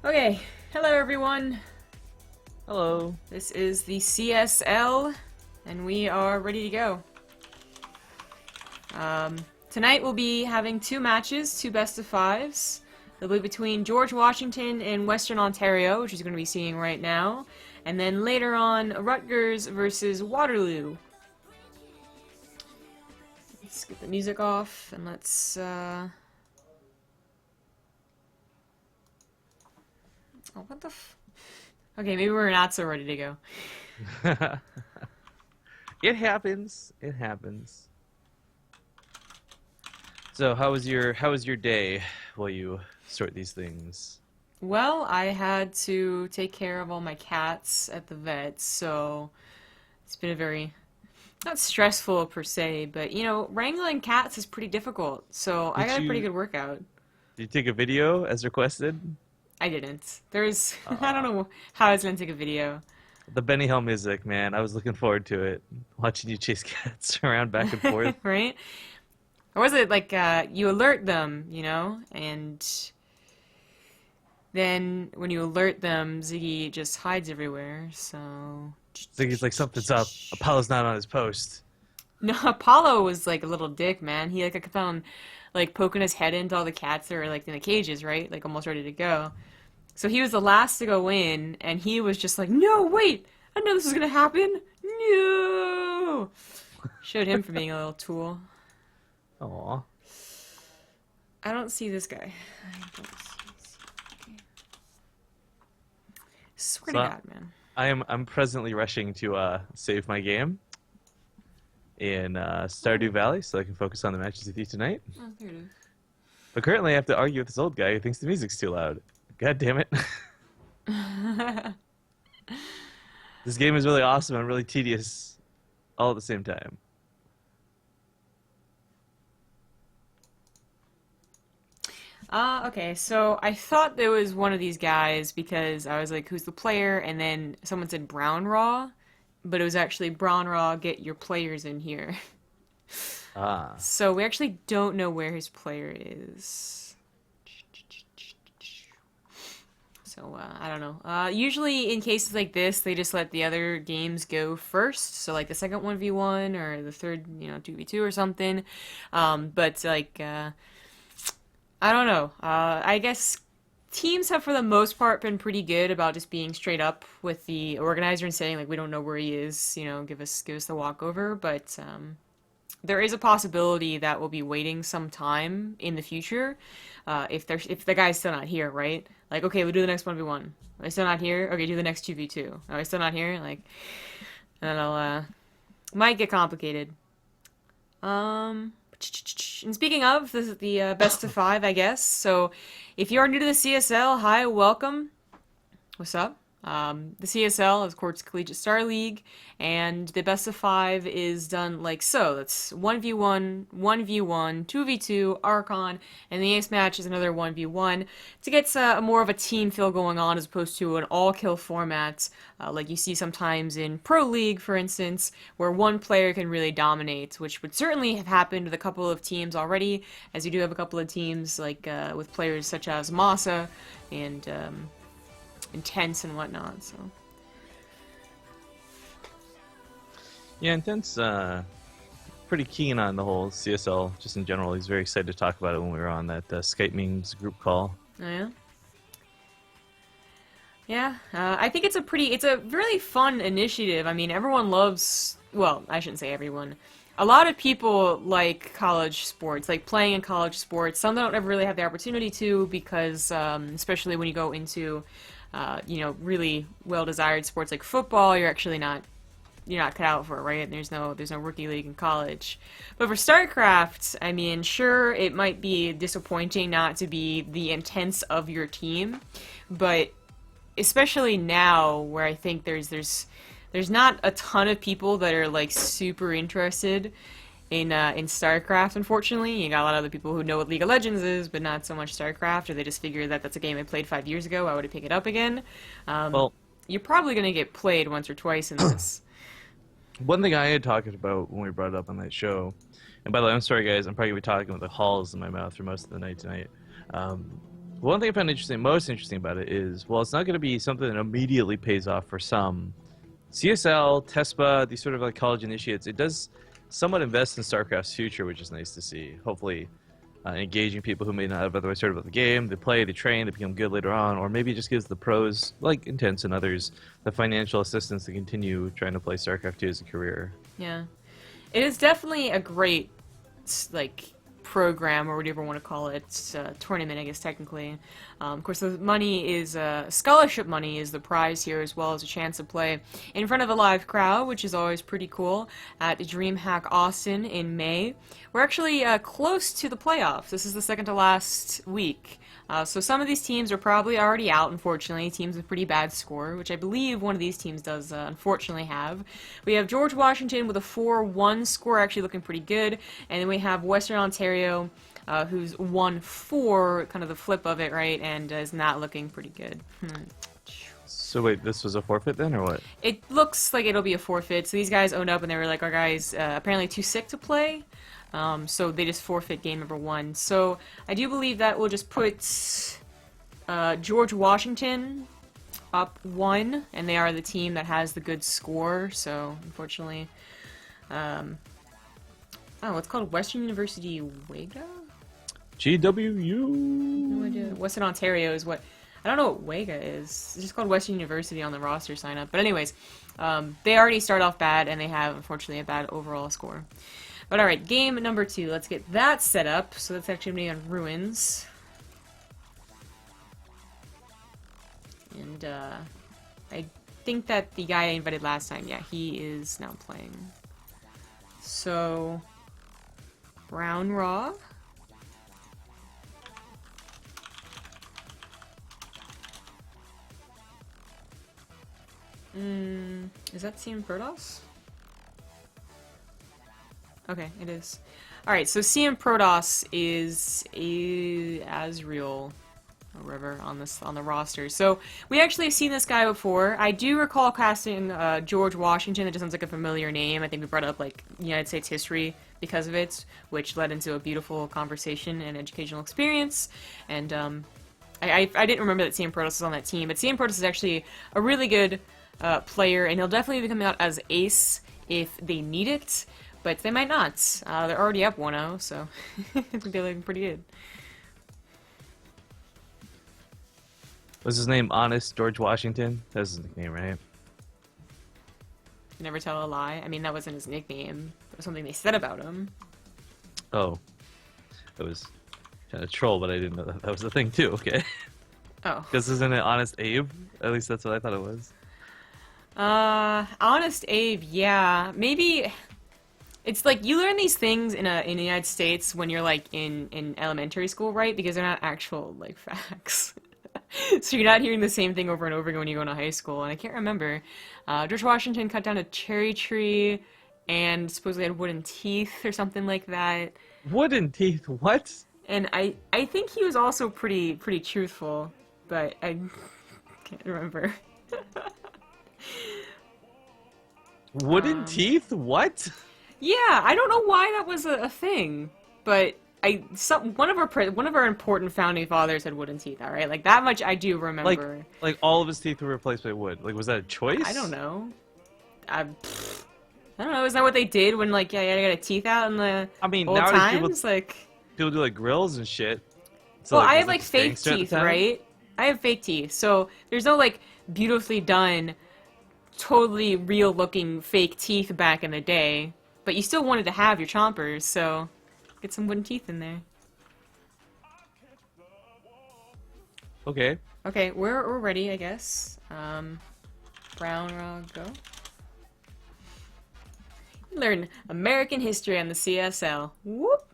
Okay, hello everyone. Hello. This is the CSL, and we are ready to go. Tonight we'll be having two matches, two best of fives. They'll be between George Washington and Western Ontario, which is going to be seeing right now, and then later on Rutgers versus Waterloo. Let's get the music off and let's. Oh, what the? Okay, maybe we're not so ready to go. It happens. It happens. So, how was your day while you sort these things? Well, I had to take care of all my cats at the vet, so it's been a very not stressful per se, but wrangling cats is pretty difficult. So I Did got a pretty you good workout. did you take a video as requested? I didn't. There's I don't Uh, know how I was gonna take a video, the Benny Hill music, man. I was looking forward to it. Watching you chase cats around back and forth. right? Or was it like you alert them, and then when you alert them, Ziggy just hides everywhere. So So he's like, something's up. Apollo's not on his post. no, Apollo was like a little dick, man. He like kept on like poking his head into all the cats that were like in the cages, right? Like almost ready to go. So he was the last to go in, and he was just like, "No, wait! I know this is gonna happen. No!" Showed him for being a little tool. Aw. I don't see this guy. I don't see this guy. Swear to So God, man. I'm presently rushing to save my game in Stardew Valley so I can focus on the matches with you tonight. Oh, there it But currently I have to argue with this old guy who thinks the music's too loud. God damn it. is. This game is really awesome and really tedious all at the same time. Okay, so I thought there was one of these guys because I was like, who's the player? And then someone said Brown Raw, but it was actually Brown Raw, get your players in here. Ah. So we actually don't know where his player is. So I don't know. Usually in cases like this, they just let the other games go first. So like the second 1v1 or the third, 2v2 or something. But like I don't know. I guess teams have, for the most part, been pretty good about just being straight up with the organizer and saying like, we don't know where he is. Give us the walkover. But there is a possibility that we'll be waiting some time in the future, if the guy's still not here, right? Like, okay, we'll do the next 1v1. Are they still not here? Okay, do the next 2v2. Are they still not here? Like, and it'll might get complicated. And speaking of, this is the best of five, I guess. So, if you are new to the CSL, hi, welcome. What's up? The CSL is Courts Collegiate Star League, and the best of five is done like so. That's 1v1, 1v1, 2v2, Archon, and the ace match is another 1v1 to get more of a team feel going on as opposed to an all-kill format like you see sometimes in Pro League, for instance, where one player can really dominate, which would certainly have happened with a couple of teams already, as you do have a couple of teams like with players such as Masa and Intense and whatnot. So Yeah, Intense pretty keen on the whole CSL just in general. He's very excited to talk about it when we were on that Skype memes group call. oh, yeah. Yeah, I think it's a really fun initiative. I mean, everyone loves, well, I shouldn't say everyone. A lot of people like college sports, like playing in college sports. Some don't ever really have the opportunity to because, especially when you go into, really well-desired sports like football, you're not cut out for it, right? There's no rookie league in college. But for StarCraft, I mean, sure, it might be disappointing not to be the intense of your team, but especially now where I think there's not a ton of people that are like super interested in StarCraft. Unfortunately, you got a lot of other people who know what League of Legends is, but not so much StarCraft, or they just figure that that's a game I played 5 years ago. Why would I pick it up again? Well, You're probably gonna get played once or twice in this. one thing I had talked about when we brought it up on that show, and by the way, I'm sorry guys, I'm probably gonna be talking with the halls in my mouth for most of the night tonight. One thing I found most interesting about it is, well, it's not going to be something that immediately pays off for some. CSL, TESPA, these sort of like college initiates, it does somewhat invest in StarCraft's future, which is nice to see. Hopefully, engaging people who may not have otherwise heard about the game. They play, they train, they become good later on, or maybe it just gives the pros, like Intense and others, the financial assistance to continue trying to play StarCraft 2 as a career. Yeah. It is definitely a great, like, program or whatever you want to call it. It's a tournament, I guess, technically. Of course, the money is scholarship money is the prize here, as well as a chance to play in front of a live crowd, which is always pretty cool. At DreamHack Austin in May, we're actually close to the playoffs. This is the second to last week. So some of these teams are probably already out, unfortunately. Teams with pretty bad score, which I believe one of these teams does unfortunately have. We have George Washington with a 4-1 score, actually looking pretty good. And then we have Western Ontario, who's 1-4, kind of the flip of it, right? And is not looking pretty good. So wait, this was a forfeit then, or what? It looks like it'll be a forfeit. So these guys owned up and they were like, our guy's apparently too sick to play. So they just forfeit game number 1. So I do believe that will just put George Washington up 1, and they are the team that has the good score. So unfortunately, oh, it's called Western University Wega? GWU. No idea. Western Ontario is what. I don't know what Wega is. It's just called Western University on the roster sign up. But anyways, they already start off bad, and they have unfortunately a bad overall score. But alright, game number 2. Let's get that set up. So that's actually going to be on Ruins. And I think that the guy I invited last time, yeah, he is now playing. So, Brown Raw. Is that Team Protoss? Okay, it is. Alright, so CM Protoss is Azrael or whatever on the roster. So we actually have seen this guy before. I do recall casting George Washington. It just sounds like a familiar name. I think we brought up like United States history because of it, which led into a beautiful conversation and educational experience. And I didn't remember that CM Protoss was on that team, but CM Protoss is actually a really good player, and he'll definitely be coming out as ace if they need it. But they might not. They're already up 1-0, so they're looking pretty good. Was his name Honest George Washington? That's his nickname, right? Never tell a lie. I mean, that wasn't his nickname. It was something they said about him. Oh. It was kind of troll, but I didn't know that was the thing, too. Okay. Oh. Because isn't it Honest Abe? At least that's what I thought it was. Honest Abe, yeah. Maybe... It's like you learn these things in the United States when you're like in elementary school, right? Because they're not actual like facts. So you're not hearing the same thing over and over again when you go into high school. And I can't remember. George Washington cut down a cherry tree and supposedly had wooden teeth or something like that. Wooden teeth? What? And I think he was also pretty truthful, but I can't remember. Wooden teeth? What? Yeah, I don't know why that was a thing, but one of our important founding fathers had wooden teeth. All right, like that much I do remember. Like all of his teeth were replaced by wood. Like, was that a choice? I don't know. I don't know. Isn't that what they did when like you got a teeth out in the old times? People do like grills and shit. So, well, like, I have like fake teeth, right? I have fake teeth, so there's no like beautifully done, totally real looking fake teeth back in the day. But you still wanted to have your chompers, so get some wooden teeth in there. Okay. Okay, we're ready, I guess. Brown Rog, go. Learn American history on the CSL. Whoop!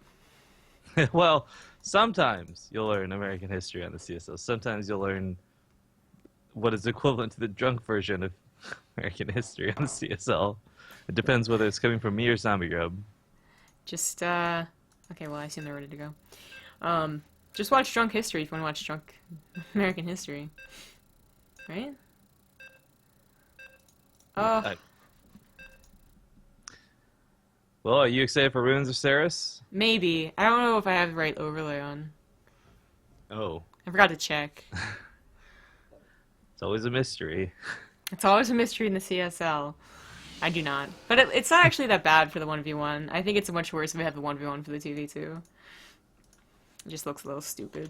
Well, sometimes you'll learn American history on the CSL. Sometimes you'll learn what is equivalent to the drunk version of American history on the CSL. It depends whether it's coming from me or Zombie Grub. Just, okay, well, I assume they're ready to go. Just watch Drunk History if you want to watch Drunk American History. Right? Oh. Well, are you excited for Ruins of Ceres? Maybe. I don't know if I have the right overlay on. Oh. I forgot to check. It's always a mystery. It's always a mystery in the CSL. I do not. But it's not actually that bad for the 1v1. I think it's much worse if we have the 1v1 for the 2v2. It just looks a little stupid.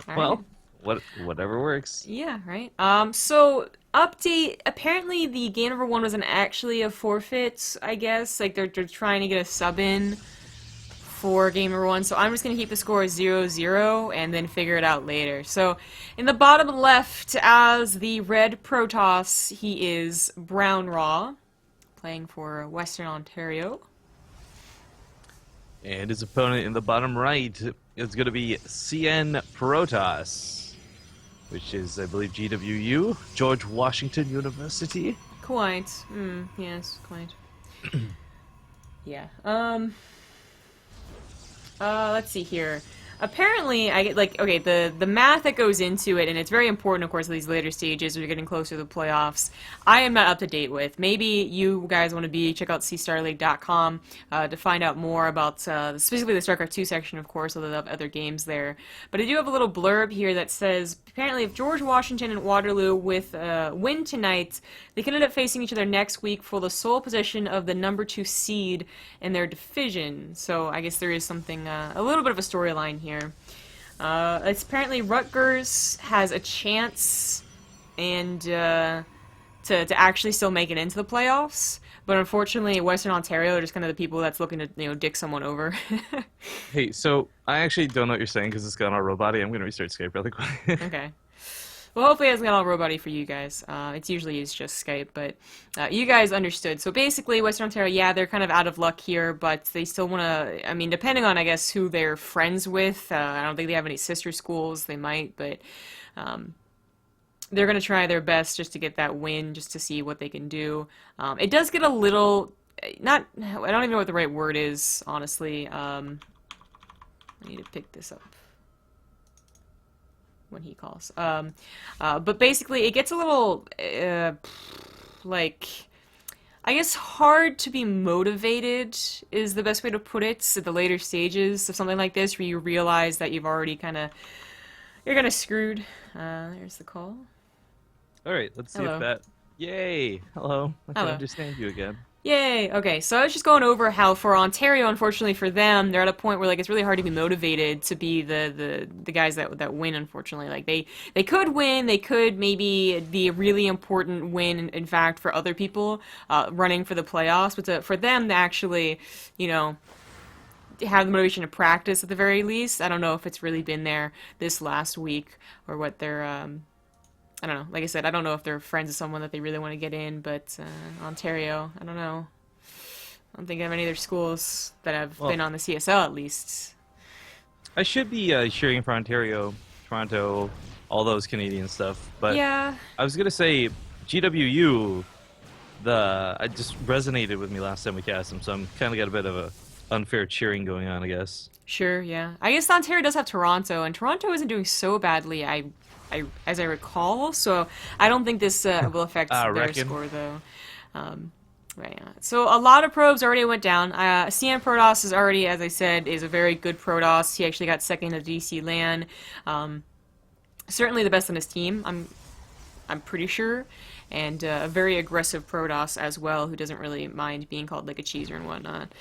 Well, whatever works. Yeah, right. So update. Apparently, the game number 1 wasn't actually a forfeit. I guess like they're trying to get a sub in for game number 1. So I'm just gonna keep the score 0-0 and then figure it out later. So in the bottom left, as the red Protoss, he is Brown Raw, playing for Western Ontario. And his opponent in the bottom right is going to be CN Protoss, which is, I believe, GWU, George Washington University. Quite. Yes, quite. Yeah. Let's see here. Apparently, I get like okay, the math that goes into it, and it's very important, of course, at these later stages. We're getting closer to the playoffs. I am not up to date with. Maybe you guys want to be check out cstarleague.com to find out more about specifically the Starcraft 2 section, of course, although they have other games there. But I do have a little blurb here that says apparently if George Washington and Waterloo with win tonight, they can end up facing each other next week for the sole position of the number 2 seed in their division. So I guess there is something a little bit of a storyline here. It's apparently Rutgers has a chance and to actually still make it into the playoffs, but unfortunately Western Ontario are just kind of the people that's looking to dick someone over. Hey, so I actually don't know what you're saying because it's gone all roboty. I'm going to restart Skype really quick. Okay. Well, hopefully it hasn't got all roboty for you guys. It's usually just Skype, but you guys understood. So basically, Western Ontario, yeah, they're kind of out of luck here, but they still want to, I mean, depending on, I guess, who they're friends with, I don't think they have any sister schools. They might, but they're going to try their best just to get that win, just to see what they can do. It does get a little, I don't even know what the right word is, honestly. I need to pick this up when he calls. But basically, it gets a little, like, I guess hard to be motivated is the best way to put it at the later stages of something like this, where you realize that you've already you're kind of screwed. There's the call. All right, let's see Hello. if that... Yay! Hello. I can Hello. understand you again. Yay! Okay, so I was just going over how for Ontario, unfortunately for them, they're at a point where like it's really hard to be motivated to be the guys that win. Unfortunately, like they could win, they could maybe be a really important win. In fact, for other people running for the playoffs, but for them to actually, have the motivation to practice at the very least. I don't know if it's really been there this last week or what they're. I don't know. Like I said, I don't know if they're friends with someone that they really want to get in, but Ontario, I don't know. I don't think I have any other schools that have been on the CSL at least. I should be cheering for Ontario, Toronto, all those Canadian stuff, but Yeah. I was going to say GWU, it just resonated with me last time we cast them, so I'm kind of got a bit of a unfair cheering going on, I guess. Sure, yeah. I guess Ontario does have Toronto, and Toronto isn't doing so badly, as I recall, so I don't think this will affect their score, though. Right, yeah. So a lot of probes already went down. CN Protoss is already, as I said, is a very good Protoss. He actually got second at DC LAN. Certainly the best on his team, I'm pretty sure. And a very aggressive Protoss as well, who doesn't really mind being called like a cheeser and whatnot.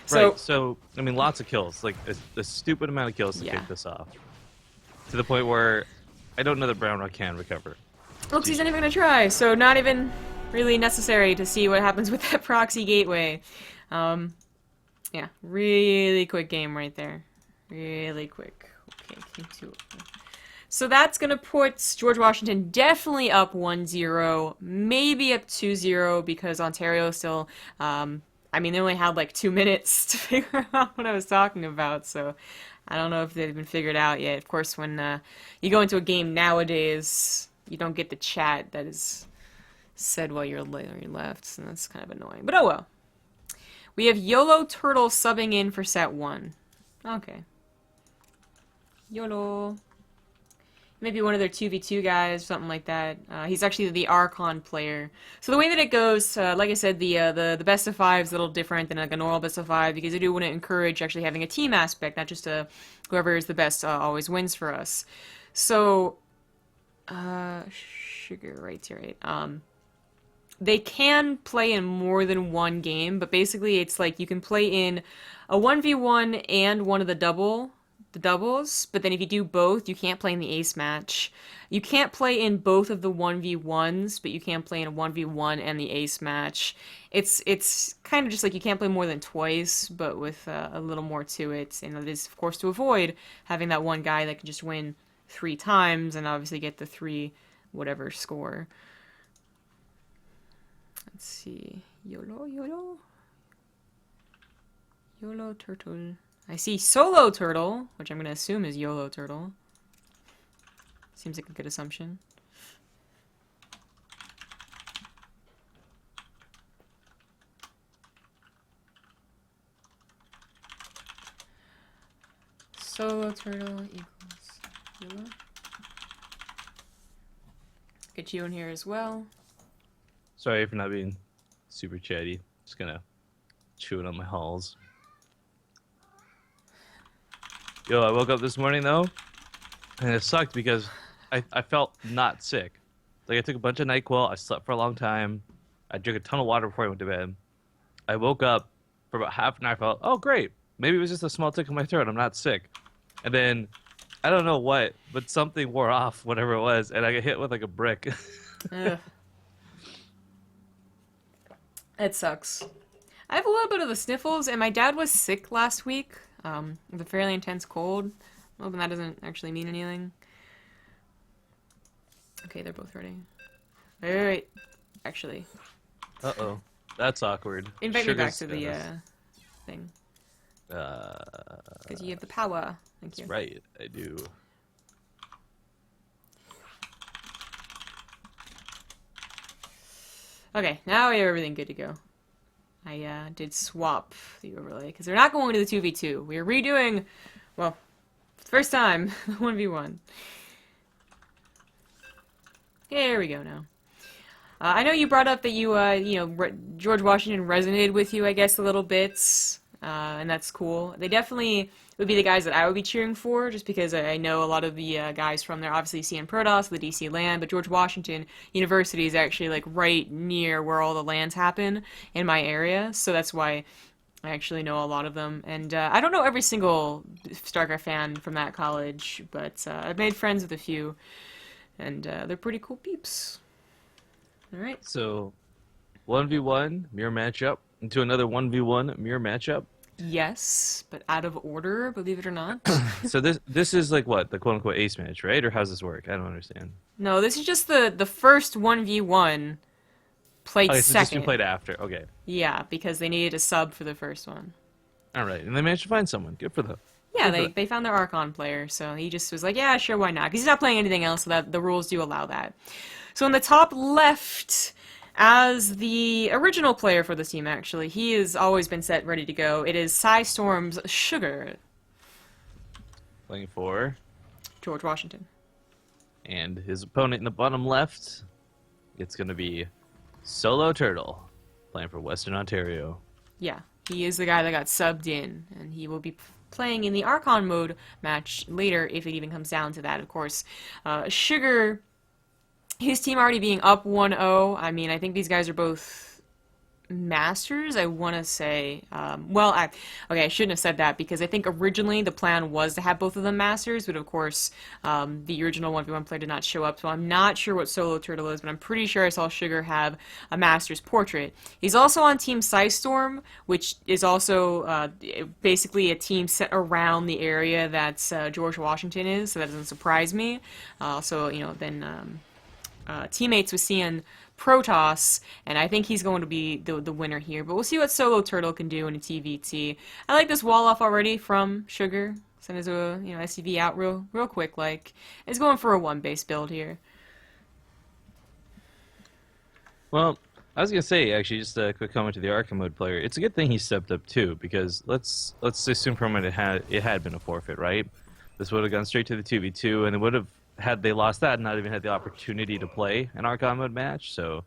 So, right, so, I mean, lots of kills. Like, a stupid amount of kills to kick this off. To the point where I don't know that Brown Rock can recover. Looks he's not even going to try, so not even really necessary to see what happens with that proxy gateway. Yeah, really quick game right there. Really quick. Okay, King 2. So that's going to put George Washington definitely up 1-0, maybe up 2-0, because Ontario still, I mean, they only had like 2 minutes to figure out what I was talking about, so I don't know if they've been figured out yet. Of course, when you go into a game nowadays, you don't get the chat that is said while you're left, and that's kind of annoying. But oh well. We have YOLO Turtle subbing in for set 1. Okay. YOLO. maybe one of their 2v2 guys, something like that. He's actually the Archon player. So the way that it goes, like I said, the best of five is a little different than like a normal best of five because I do want to encourage actually having a team aspect, not just whoever is the best always wins for us. So, sugar, right here, right? They can play in more than one game, but basically it's like you can play in a 1v1 and one of the doubles, but then if you do both, you can't play in the ace match. You can't play in both of the 1v1s, but you can play in a 1v1 and the ace match. It's kind of just like you can't play more than twice, but with a little more to it, and it is, of course, to avoid having that one guy that can just win 3 times and obviously get the 3 whatever score. Let's see. YOLO turtle. I see solo turtle, which I'm going to assume is YOLO turtle. Seems like a good assumption. Solo turtle equals YOLO. Get you in here as well. Sorry for not being super chatty. Just gonna chew it on my halls. Yo, I woke up this morning though, and it sucked because I felt not sick. Like I took a bunch of NyQuil, I slept for a long time, I drank a ton of water before I went to bed. I woke up for about half an hour, I felt, oh great, maybe it was just a small tick in my throat, I'm not sick. And then, I don't know what, but something wore off, whatever it was, and I got hit with like a brick. Ugh. It sucks. I have a little bit of the sniffles, and my dad was sick last week with a fairly intense cold. Well, then that doesn't actually mean anything. Okay, they're both ready. Wait. Actually. Uh-oh. That's awkward. Invite me back to the thing. Because Because you have the power. Thank you. that's right, I do. Okay, now we have everything good to go. I did swap the overlay, because they're not going to the 2v2. We are redoing, well, for the first time, the 1v1. Here we go now. I know you brought up that George Washington resonated with you, I guess, a little bit, and that's cool. They definitely would be the guys that I would be cheering for, just because I know a lot of the guys from there, obviously CN Protoss, the DC land, but George Washington University is actually like right near where all the lands happen in my area, so that's why I actually know a lot of them. And I don't know every single Starcraft fan from that college, but I've made friends with a few, and they're pretty cool peeps. Alright. So, 1v1, mirror matchup, into another 1v1, mirror matchup. Yes, but out of order, believe it or not. So this is like what, the quote-unquote ace match, right? Or how's this work? I don't understand. No, this is just the first 1v1 played Okay, so second. just you played after. Okay. Yeah, because they needed a sub for the first one. All right, and they managed to find someone. Good for them. Yeah, Good for them. they found their Archon player, so he just was like, yeah, sure, why not? Because he's not playing anything else, so that the rules do allow that. So in the top left, as the original player for this team, actually, he has always been set ready to go. It is Storm's Sugar, Playing for, George Washington. and his opponent in the bottom left, it's going to be Solo Turtle, playing for Western Ontario. Yeah, he is the guy that got subbed in, and he will be playing in the Archon mode match later, if it even comes down to that, of course. Sugar, his team already being up 1-0, I mean, I think these guys are both Masters, I want to say. I shouldn't have said that, because I think originally the plan was to have both of them Masters, but of course, the original 1v1 player did not show up, so I'm not sure what Solo Turtle is, but I'm pretty sure I saw Sugar have a Masters portrait. He's also on Team Storm, which is also basically a team set around the area that George Washington is, so that doesn't surprise me. Teammates with CN Protoss, and I think he's going to be the winner here. But we'll see what Solo Turtle can do in a TVT. I like this wall off already from Sugar. Send his SCV out real quick. Like, it's going for a 1-base build here. Well, I was gonna say actually, just a quick comment to the Arkham mode player. It's a good thing he stepped up too, because let's assume for a minute it had been a forfeit, right? This would have gone straight to the 2v2, and it would have had they lost that, not even had the opportunity to play an Archon mode match. So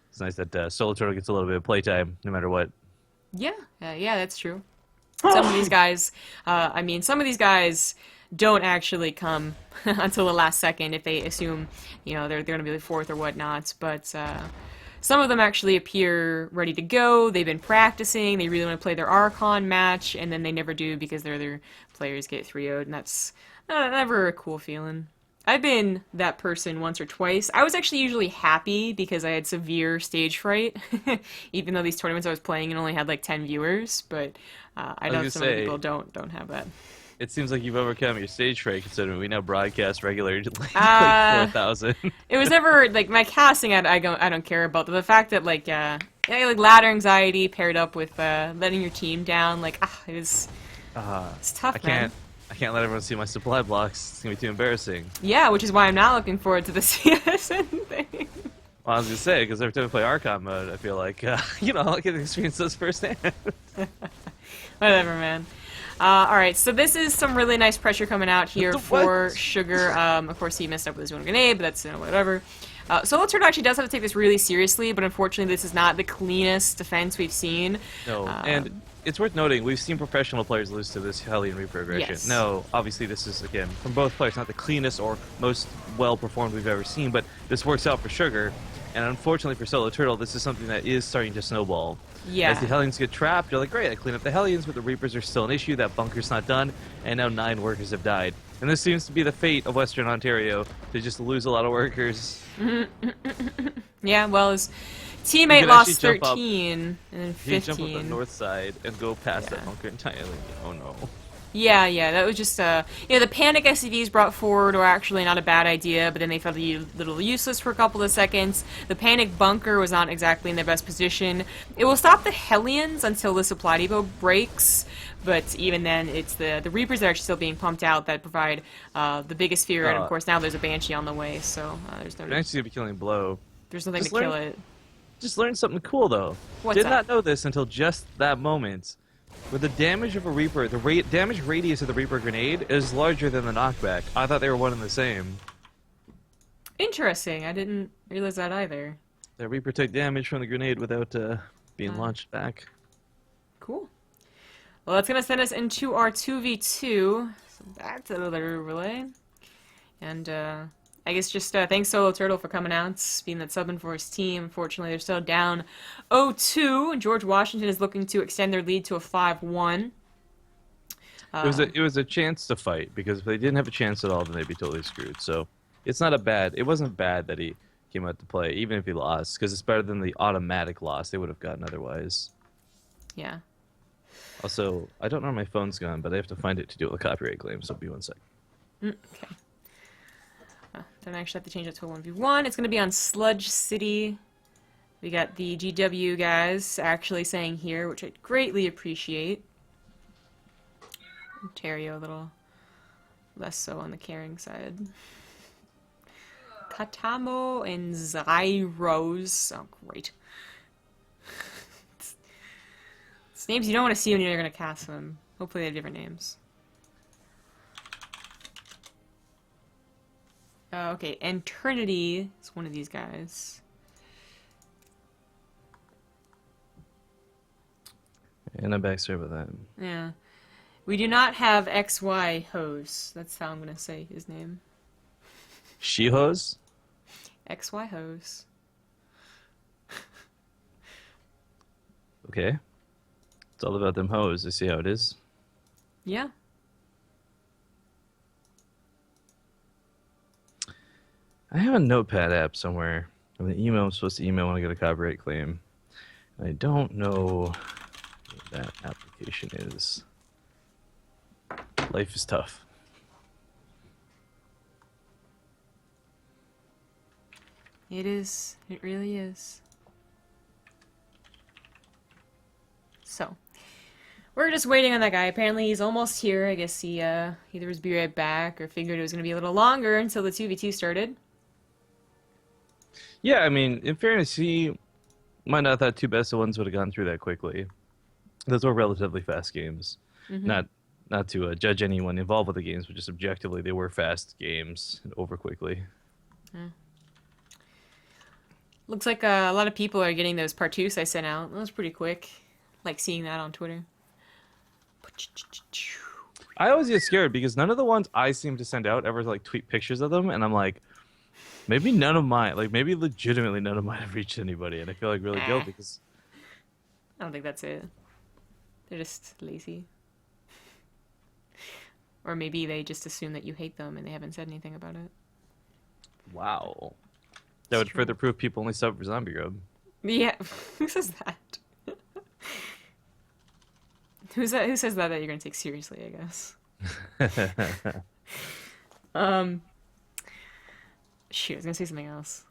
it's nice that Solo Turtle gets a little bit of playtime, no matter what. Yeah, yeah, that's true. Some of these guys, I mean, some of these guys don't actually come until the last second if they assume, they're going to be the fourth or whatnot. But some of them actually appear ready to go. They've been practicing. They really want to play their Archon match, and then they never do because their other players get 3-0'd, and that's never a cool feeling. I've been that person once or twice. I was actually usually happy because I had severe stage fright, even though these tournaments I was playing and only had like 10 viewers. But I know some other people don't have that. It seems like you've overcome your stage fright, considering we now broadcast regularly like 4,000. It was never like my casting. I don't care about the fact that like ladder anxiety paired up with letting your team down. Like it's tough, man. I can't let everyone see my supply blocks. It's gonna be too embarrassing. Yeah, which is why I'm not looking forward to the CSN thing. Well, I was gonna say, because every time I play Archon mode, I feel like I get to experience those firsthand. Whatever, man. Alright, so this is some really nice pressure coming out here for Sugar. Of course, he messed up with his one grenade, but that's, whatever. Solo Turtle actually does have to take this really seriously, but unfortunately this is not the cleanest defense we've seen. No, and it's worth noting, we've seen professional players lose to this Hellion Reaper aggression. Yes. No, obviously this is, again, from both players, not the cleanest or most well-performed we've ever seen, but this works out for Sugar. And unfortunately for Solo Turtle, this is something that is starting to snowball. Yeah. As the Hellions get trapped, you're like, great, I clean up the Hellions, but the Reapers are still an issue, that bunker's not done, and now 9 workers have died. And this seems to be the fate of Western Ontario, to just lose a lot of workers. Yeah, well, his teammate lost 13 and then 15. He jump up the north side and go past that bunker entirely. Oh no. Yeah, that was just, the panic SCVs brought forward were actually not a bad idea, but then they felt a little useless for a couple of seconds. The panic bunker was not exactly in their best position. It will stop the Hellions until the supply depot breaks, but even then, it's the Reapers that are still being pumped out that provide the biggest fear, and of course now there's a Banshee on the way, so there's no... Banshee's gonna be killing Blow. There's nothing to kill it. Just learned something cool, though. What's Did that? not know this until just that moment. With the damage of a Reaper, the damage radius of the Reaper grenade is larger than the knockback. I thought they were one and the same. Interesting. I didn't realize that either. The Reaper took damage from the grenade without being launched back. Cool. Well, that's going to send us into our 2v2. So back to the other relay. And I guess just thanks Solo Turtle for coming out, being that subbing for his team. Unfortunately, they're still down 0-2, and George Washington is looking to extend their lead to a 5-1. It was a chance to fight, because if they didn't have a chance at all, then they'd be totally screwed. So it's not it wasn't bad that he came out to play, even if he lost, because it's better than the automatic loss they would have gotten otherwise. Yeah. Also, I don't know where my phone's gone, but I have to find it to do it with copyright claims, so be 1 sec. Okay. Don't actually have to change it to a 1v1. It's going to be on Sludge City. We got the GW guys actually saying here, which I greatly appreciate. Ontario a little less so on the caring side. Katamo and Zyros. Oh, great. It's names you don't want to see when you're going to cast them. Hopefully they have different names. Okay, Eternity is one of these guys. And I'm back sorry about that. Yeah. We do not have XY Hose. That's how I'm going to say his name. She-Hose? XY Hose. Okay. It's all about them hoes. I see how it is. Yeah. I have a notepad app somewhere. Of the email I'm supposed to email when I get a copyright claim. I don't know what that application is. Life is tough. It is. It really is. So, we're just waiting on that guy. Apparently he's almost here. I guess he either was be right back or figured it was going to be a little longer until the 2v2 started. Yeah, I mean, in fairness, he might not have thought two best of ones would have gone through that quickly. Those were relatively fast games. Mm-hmm. Not not to judge anyone involved with the games, but just objectively, they were fast games and over quickly. Yeah. Looks like a lot of people are getting those partoos I sent out. That was pretty quick. Like seeing that on Twitter. I always get scared because none of the ones I seem to send out ever like tweet pictures of them, and I'm like, maybe none of mine, like maybe legitimately none of mine have reached anybody, and I feel like really guilty because I don't think that's it. They're just lazy. Or maybe they just assume that you hate them and they haven't said anything about it. wow, that would further prove people only sub for Zombie Grub. Yeah, who says that? Who says that you're gonna take seriously, I guess. Shoot, I was gonna say something else.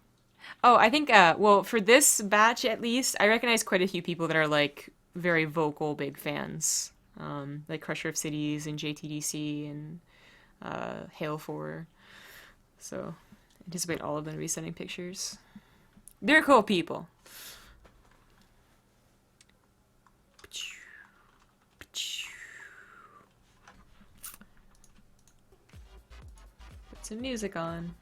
Oh, I think well, for this batch at least, I recognize quite a few people that are like very vocal big fans. Like Crusher of Cities and JTDC and Hail 4. So anticipate all of them to be sending pictures. They're cool people. Put some music on.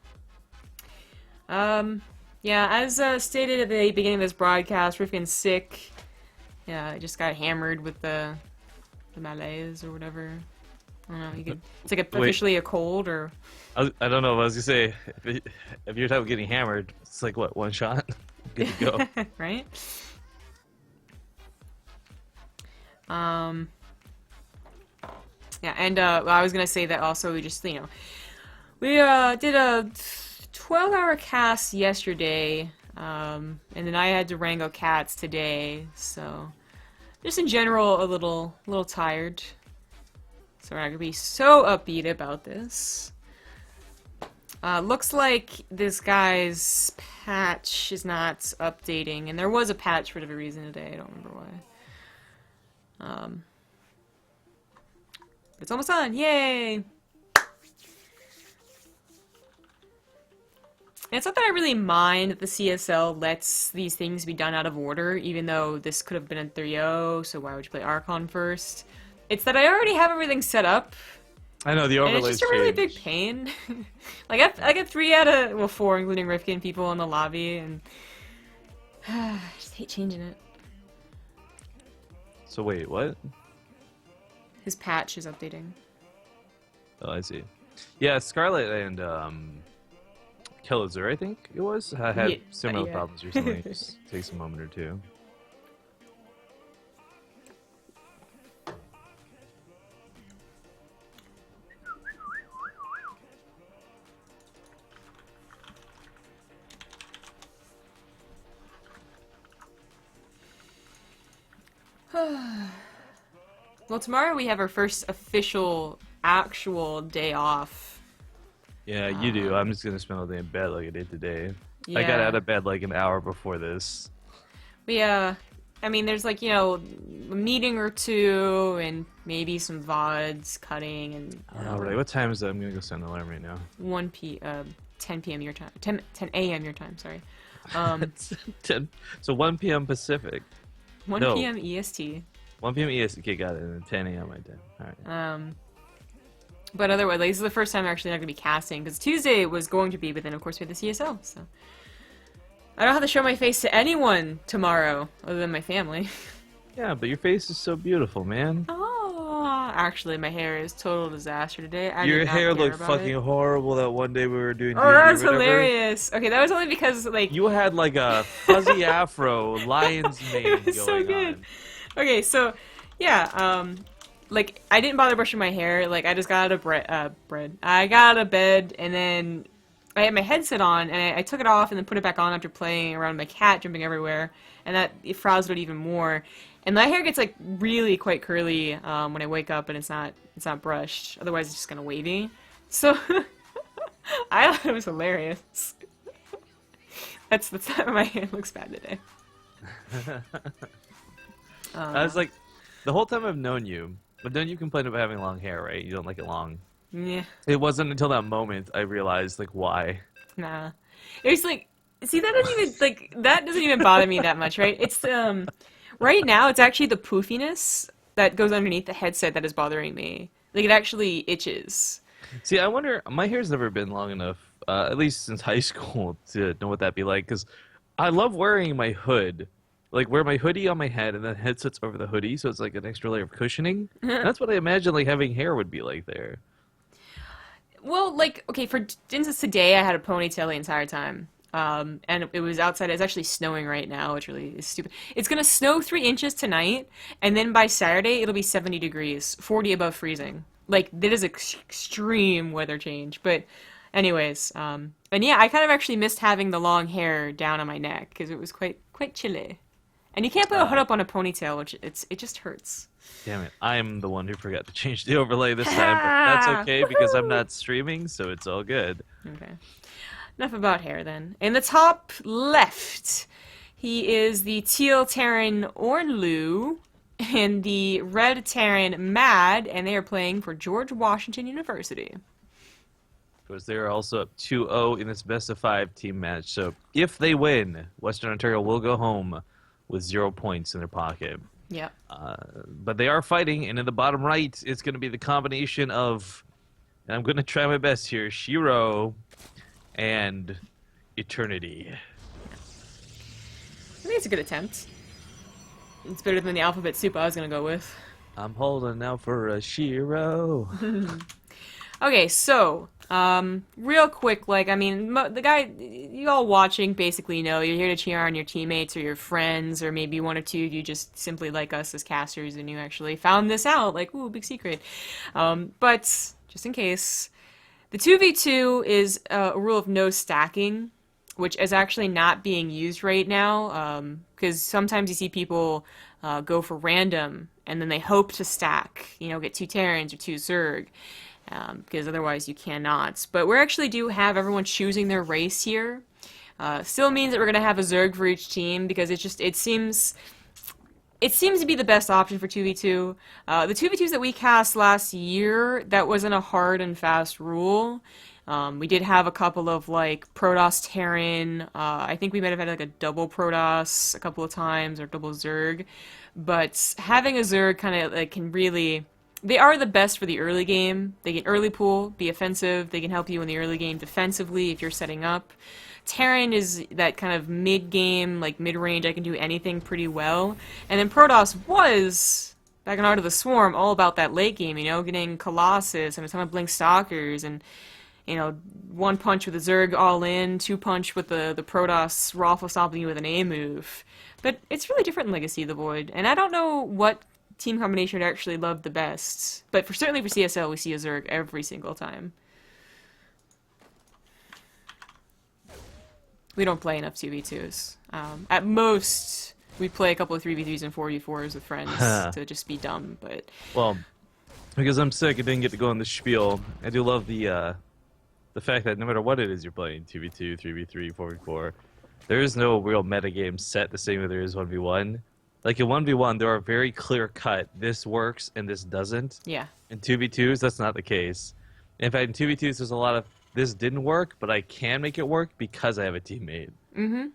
Yeah, as stated at the beginning of this broadcast, Rifkin's sick. Yeah, I just got hammered with the malaise or whatever. I don't know. You could. It's like officially a cold or. I don't know. I was gonna say if you're talking getting hammered, it's like what, one shot, good to go. Right. Yeah, and I was gonna say that also we just we did a 12-hour cast yesterday, and then I had to wrangle cats today, so just in general a little tired. So we're not gonna be so upbeat about this. Looks like this guy's patch is not updating, and there was a patch for whatever reason today. I don't remember why. It's almost done! Yay! And it's not that I really mind that the CSL lets these things be done out of order, even though this could have been in 3.0, so why would you play Archon first? It's that I already have everything set up. I know, the And overlays it's just a really big pain. Like, I got 3 out of, well, 4, including Rifkin, people in the lobby, and I just hate changing it. So wait, what? His patch is updating. Oh, I see. Yeah, Scarlet and Kelazur, I think it was, had similar problems recently. Just takes a moment or two. Well, tomorrow we have our first official, actual day off. Yeah, you do. I'm just gonna spend all day in bed like I did today. Yeah. I got out of bed like an hour before this. I mean, there's like, a meeting or two, and maybe some VODs cutting, and... Alright, what time is it? I'm gonna go set an alarm right now. 10 p.m. your time. 10 a.m. your time, sorry. 10, so 1 p.m. Pacific. 1 No. p.m. EST. 1 p.m. EST. Okay, got it. And then 10 a.m. my time. Alright. But otherwise, like, this is the first time I'm actually not going to be casting, because Tuesday was going to be, but then of course we had the CSL, so... I don't have to show my face to anyone tomorrow, other than my family. Yeah, but your face is so beautiful, man. Oh, actually, my hair is total disaster today. I Your did not hair care looked about fucking it. horrible that one day we were doing Oh, D&D that or was whatever. hilarious. Okay, that was only because, like... You had like a fuzzy afro, lion's mane It was going so good. on. Okay, so, yeah, like, I didn't bother brushing my hair. Like, I just got out of I got out of bed, and then I had my headset on, and I took it off and then put it back on after playing around with my cat jumping everywhere, and that it frazzled it even more. And my hair gets, like, really quite curly when I wake up and it's not brushed. Otherwise, it's just kind of wavy. So, I thought it was hilarious. That's why my hair looks bad today. I was like, the whole time I've known you, but then you complained about having long hair, right? You don't like it long. Yeah. It wasn't until that moment I realized, like, why. Nah. It was like, see, that doesn't even bother me that much, right? It's, right now, it's actually the poofiness that goes underneath the headset that is bothering me. Like, it actually itches. See, I wonder. My hair's never been long enough, at least since high school, to know what that'd be like. Because I love wearing my hood, like wear my hoodie on my head, and then headsets over the hoodie, so it's like an extra layer of cushioning. And that's what I imagine like having hair would be like there. Well, like, okay, for instance, today I had a ponytail the entire time. And it was outside. It's actually snowing right now, which really is stupid. It's gonna snow 3 inches tonight, and then by Saturday it'll be 70 degrees, 40 above freezing. Like, that is extreme weather change. But, anyways, and yeah, I kind of actually missed having the long hair down on my neck because it was quite chilly. And you can't put a hood Uh, up on a ponytail, which it just hurts. Damn it, I'm the one who forgot to change the overlay this time, but that's Ha! okay because I'm not streaming, so it's all good. Okay. Enough about hair then. In the top left, he is the teal Terran Ornlu and the red Terran Mad, and they are playing for George Washington University. Because they're also up 2-0 in this best of 5 team match. So if they win, Western Ontario will go home with 0 points in their pocket. Yep. But they are fighting, and in the bottom right, it's going to be the combination of, and I'm going to try my best here, Shiro and Eternity. I think it's a good attempt. It's better than the alphabet soup I was gonna go with. I'm holding out for a Shiro. Okay, so, real quick, like, I mean, the guy, you all watching basically know you're here to cheer on your teammates or your friends, or maybe one or two of you just simply like us as casters and you actually found this out, like, ooh, big secret. But, just in case, the 2v2 is a rule of no stacking, which is actually not being used right now, because sometimes you see people go for random, and then they hope to stack, get 2 Terrans or 2 Zerg. Because otherwise you cannot. But we actually do have everyone choosing their race here. Still means that we're going to have a Zerg for each team because it seems to be the best option for 2v2. The 2v2s that we cast last year, that wasn't a hard and fast rule. We did have a couple of like Protoss Terran. I think we might have had like a double Protoss a couple of times or double Zerg. But having a Zerg kind of like can really... They are the best for the early game. They can early pool, be offensive. They can help you in the early game defensively if you're setting up. Terran is that kind of mid-game, like mid-range, I can do anything pretty well. And then Protoss was, back in Art of the Swarm, all about that late game, getting Colossus and a ton of Blink Stalkers and, one punch with a Zerg all in, 2 punch with the Protoss Raffle stomping you with an A move. But it's really different in Legacy of the Void. And I don't know what team combination would actually love the best. But certainly for CSL, we see a Zerg every single time. We don't play enough 2v2s. At most, we play a couple of 3v3s and 4v4s with friends to just be dumb, but... Well, because I'm sick, I didn't get to go on the spiel. I do love the fact that no matter what it is you're playing, 2v2, 3v3, 4v4, there is no real metagame set the same way there is 1v1. Like in 1v1, there are very clear cut, this works and this doesn't. Yeah. In 2v2s, that's not the case. In fact, in 2v2s, there's a lot of, this didn't work, but I can make it work because I have a teammate. Mm-hmm.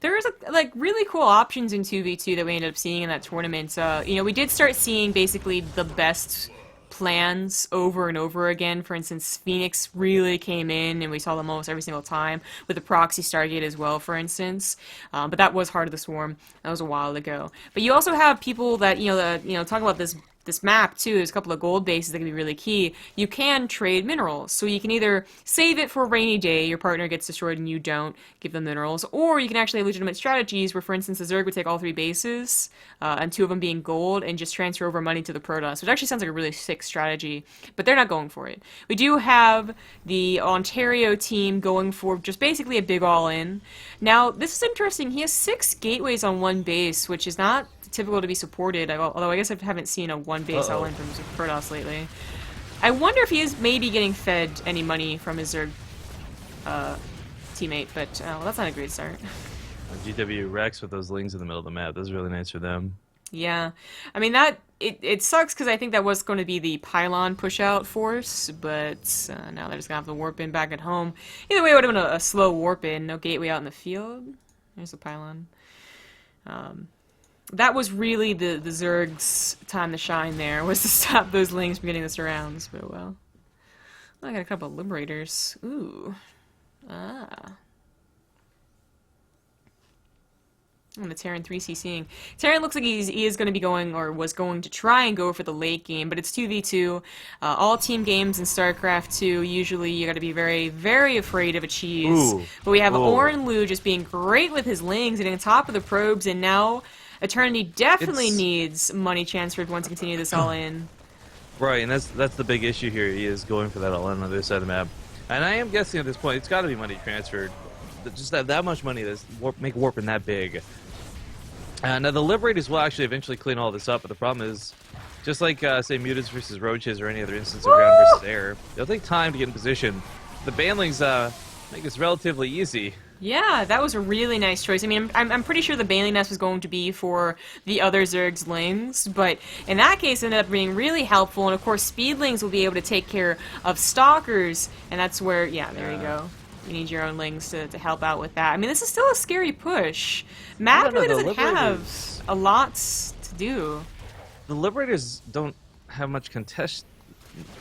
There is really cool options in 2v2 that we ended up seeing in that tournament. We did start seeing basically the best plans over and over again. For instance, Phoenix really came in, and we saw them almost every single time with the proxy Stargate as well, for instance. But that was Heart of the Swarm. That was a while ago. But you also have people that talk about this map too. There's a couple of gold bases that can be really key. You can trade minerals, so you can either save it for a rainy day, your partner gets destroyed and you don't, give them minerals, or you can actually have legitimate strategies where, for instance, the Zerg would take all 3 bases, and 2 of them being gold, and just transfer over money to the Protoss, which actually sounds like a really sick strategy, but they're not going for it. We do have the Ontario team going for just basically a big all-in. Now, this is interesting. He has 6 gateways on 1 base, which is not typical to be supported, although I guess I haven't seen a 1 base all-in from Protoss lately. I wonder if he is maybe getting fed any money from his Zerg teammate, but well, that's not a great start. GW Rex with those lings in the middle of the map, that's really nice for them. Yeah. I mean, it sucks because I think that was going to be the pylon push-out force, but now they're just going to have to warp in back at home. Either way, it would have been a slow warp in, no gateway out in the field. There's the pylon. That was really the Zerg's time to shine there, was to stop those Lings from getting the surrounds, but well. I got a couple of Liberators. Ooh. Ah. And the Terran 3CCing. Terran looks like he is going to be going, or was going to try and go for the late game, but it's 2v2. All team games in Starcraft 2, usually you got to be very, very afraid of a cheese. Ooh. But we have Ooh. Orin Lu just being great with his Lings, getting on top of the probes, and now Eternity definitely needs money transfer if he wants to continue this all in. Right, and that's the big issue here. He is going for that all in on the other side of the map. And I am guessing at this point, it's got to be money transferred. Just that much money that's make warping that big. Now the Liberators will actually eventually clean all this up, but the problem is, just like say Mutants versus Roaches or any other instance of ground versus air, it'll take time to get in position. The Banelings make this relatively easy. Yeah, that was a really nice choice. I mean, I'm pretty sure the Baneling Nest was going to be for the other Zerg's Lings, but in that case it ended up being really helpful, and of course Speedlings will be able to take care of Stalkers, and that's where, yeah, there you go. You need your own Lings to help out with that. I mean, this is still a scary push. Mad really doesn't have a lot to do. The Liberators don't have much contest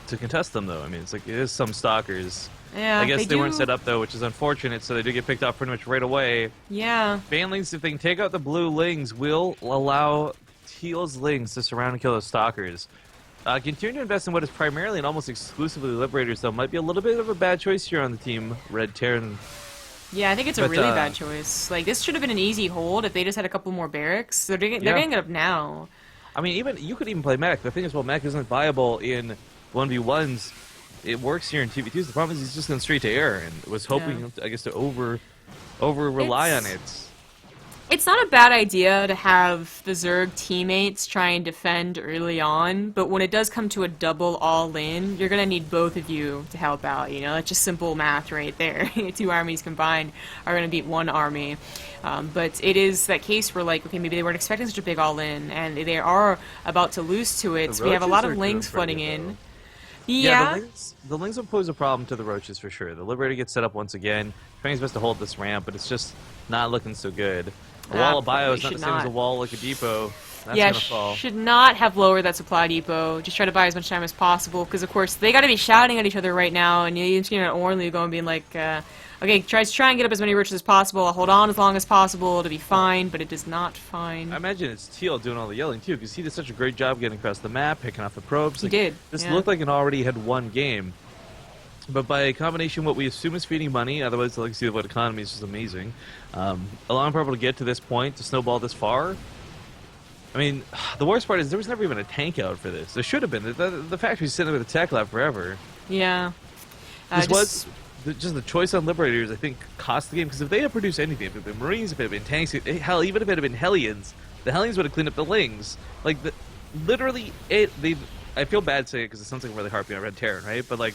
them, though. I mean, it's like, it is some Stalkers. Yeah, I guess they weren't set up, though, which is unfortunate, so they do get picked off pretty much right away. Yeah. Banelings, if they can take out the blue Lings, will allow Teal's Lings to surround and kill those Stalkers. Continue to invest in what is primarily and almost exclusively Liberators, though, might be a little bit of a bad choice here on the team Red Terran. Yeah, I think it's a really bad choice. Like, this should have been an easy hold if they just had a couple more barracks. They're getting it up now. I mean, you could even play mech. The thing is, well, mech isn't viable in 1v1s. It works here in 2v2s. The problem is he's just going straight to air, and was hoping, I guess, to over rely on it. It's not a bad idea to have the Zerg teammates try and defend early on, but when it does come to a double all-in, you're going to need both of you to help out, you know? That's just simple math right there. Two armies combined are going to beat one army. But it is that case where, like, okay, maybe they weren't expecting such a big all-in, and they are about to lose to it, so we have a lot of Lings flooding in. Yeah. The Lings will pose a problem to the Roaches for sure. The Liberator gets set up once again, trying his best to hold this ramp, but it's just not looking so good. A wall of bio is not the same as a wall like a depot. That's gonna fall. Should not have lowered that supply depot. Just try to buy as much time as possible, because of course they got to be shouting at each other right now, and you're seeing an Ornlu going being like, okay, try and get up as many riches as possible. I'll hold on as long as possible. It'll be fine, but it is not fine. I imagine it's Teal doing all the yelling too, because he did such a great job getting across the map, picking off the probes. He did. This looked like an already had won game. But by a combination, what we assume is feeding money, otherwise the legacy of what economy is just amazing. Allowing Purple to get to this point, to snowball this far. I mean, the worst part is there was never even a tank out for this. There should have been. The factory's sitting with a tech lab forever. Yeah. This was just the choice on Liberators, I think, cost the game. Because if they had produced anything, if it had been Marines, if it had been tanks, hell, even if it had been Hellions, the Hellions would have cleaned up the Lings. Like, literally, I feel bad saying it because it sounds like I'm really harping on Red Terran, right? But, like,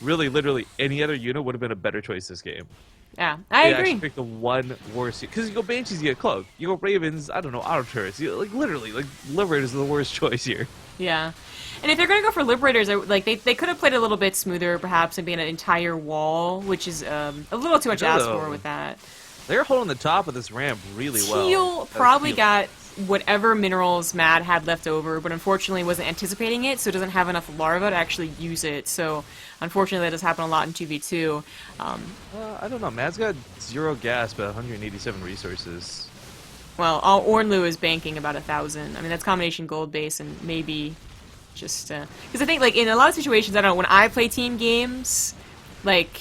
really, literally, any other unit would have been a better choice this game. Yeah, I agree. Actually pick the one worst, because you go Banshees, you get Cloak. You go Ravens, I don't know, Auto Turrets. Like literally, like Liberators are the worst choice here. Yeah, and if they're gonna go for Liberators, like they could have played a little bit smoother, perhaps, and being an entire wall, which is a little too much to ask for with that. They're holding the top of this ramp really well. Teal probably got whatever minerals Mad had left over, but unfortunately wasn't anticipating it, so it doesn't have enough larva to actually use it. So unfortunately that does happen a lot in 2v2. I don't know. Mad's got 0 gas, but 187 resources. Well, Ornlu is banking about 1,000. I mean, that's combination gold base and maybe just because I think, like, in a lot of situations, I don't know, when I play team games, like,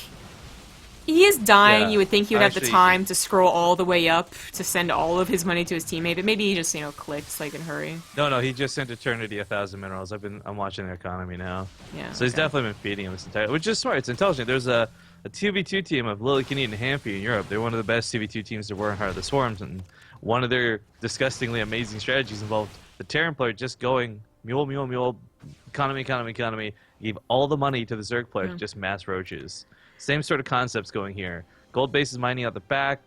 he is dying. Yeah, you would think he would have the time to scroll all the way up to send all of his money to his teammate, but maybe he just, you know, clicked like in a hurry. No, he just sent Eternity 1,000 minerals. I'm watching their economy now. Yeah. So he's definitely been feeding him this entire, which is smart. It's intelligent. There's a 2v2 team of Lillikini and Hampy in Europe. They're one of the best 2v2 teams there were in Heart of the Swarms, and one of their disgustingly amazing strategies involved the Terran player just going mule, economy, gave all the money to the Zerg player to just mass roaches. Same sort of concepts going here. Gold base is mining out the back.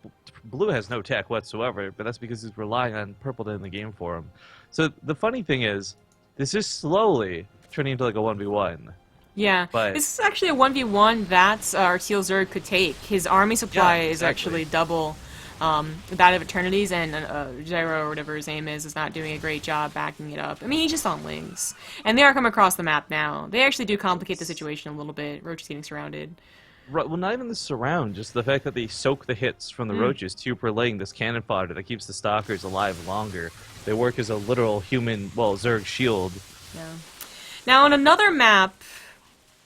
Blue has no tech whatsoever, but that's because he's relying on Purple to end the game for him. So the funny thing is, this is slowly turning into like a 1v1. Yeah, but this is actually a 1v1 that our Teal Zerg could take. His army supply is actually double that of Eternities, and Gyro or whatever his name is not doing a great job backing it up. I mean, he's just on Lings. And they are coming across the map now. They actually do complicate the situation a little bit. Roach is getting surrounded. Right, well, not even the surround, just the fact that they soak the hits from the roaches, 2 per lane, this cannon fodder that keeps the stalkers alive longer. They work as a literal human, well, Zerg shield. Yeah. Now, on another map,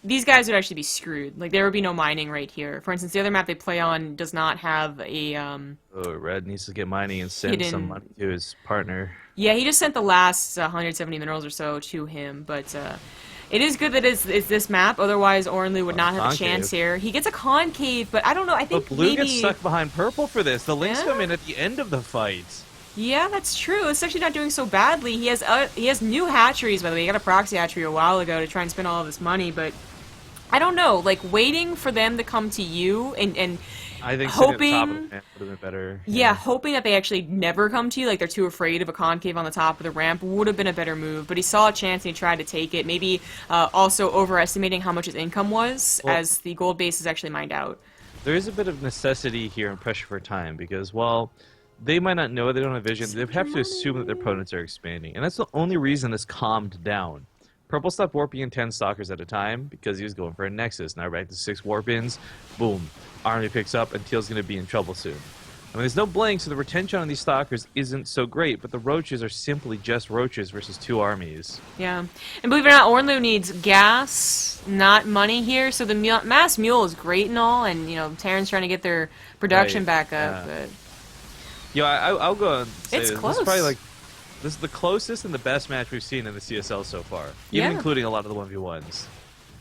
these guys would actually be screwed. Like, there would be no mining right here. For instance, the other map they play on does not have a, Oh, Red needs to get mining and send some money to his partner. Yeah, he just sent the last 170 minerals or so to him, but, it is good that it's this map, otherwise Ornlu would not have a chance here. He gets a concave, but I don't know, I think but Blue maybe... gets stuck behind Purple for this. The Lynx come in at the end of the fight. Yeah, that's true. It's actually not doing so badly. He has new hatcheries, by the way. He got a proxy hatchery a while ago to try and spend all of his money, but I don't know. Like, waiting for them to come to you and I think hoping... at the top of the ramp would have been better. Yeah, hoping that they actually never come to you, like they're too afraid of a concave on the top of the ramp, would have been a better move. But he saw a chance and he tried to take it. Maybe also overestimating how much his income was, as the gold base is actually mined out. There is a bit of necessity here and pressure for time, because while they might not know, they don't have vision, they have to assume that their opponents are expanding. And that's the only reason this calmed down. Purple stopped warping in 10 stalkers at a time because he was going for a Nexus. Now back to 6 warp-ins. Boom. Army picks up, and Teal's going to be in trouble soon. I mean, there's no blink, so the retention on these stalkers isn't so great, but the roaches are simply just roaches versus 2 armies. Yeah. And believe it or not, Ornlu needs gas, not money here, so the mass mule is great and all, and, you know, Terran's trying to get their production back up, but... Yeah, I'll go and say it's this. close. This is probably this is the closest and the best match we've seen in the CSL so far, even including a lot of the 1v1s.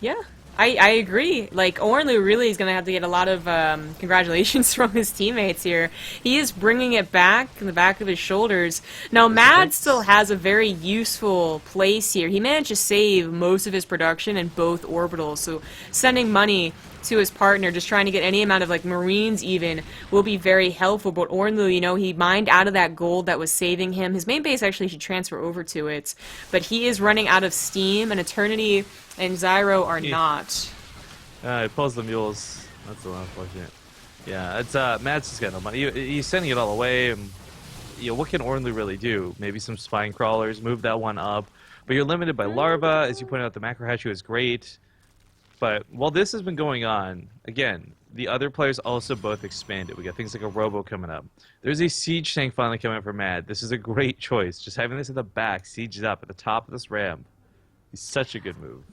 Yeah, I agree. Like, Ornlu really is going to have to get a lot of congratulations from his teammates here. He is bringing it back in the back of his shoulders. Now, Mad still has a very useful place here. He managed to save most of his production in both orbitals, so sending money to his partner, just trying to get any amount of, like, Marines even, will be very helpful. But Ornlu, you know, he mined out of that gold that was saving him. His main base actually should transfer over to it, but he is running out of steam, and Eternity and Zyro are not. He pulls the mules. That's a little unfortunate. Yeah, it's Matt's just got no money. He's sending it all away. And, you know, what can Ornlu really do? Maybe some spine crawlers, move that one up. But you're limited by larva. As you pointed out, the macro hatchery is great. But while this has been going on, again, the other players also both expanded. We got things like a Robo coming up. There's a Siege tank finally coming up for Mad. This is a great choice. Just having this at the back, sieged up at the top of this ramp, is such a good move.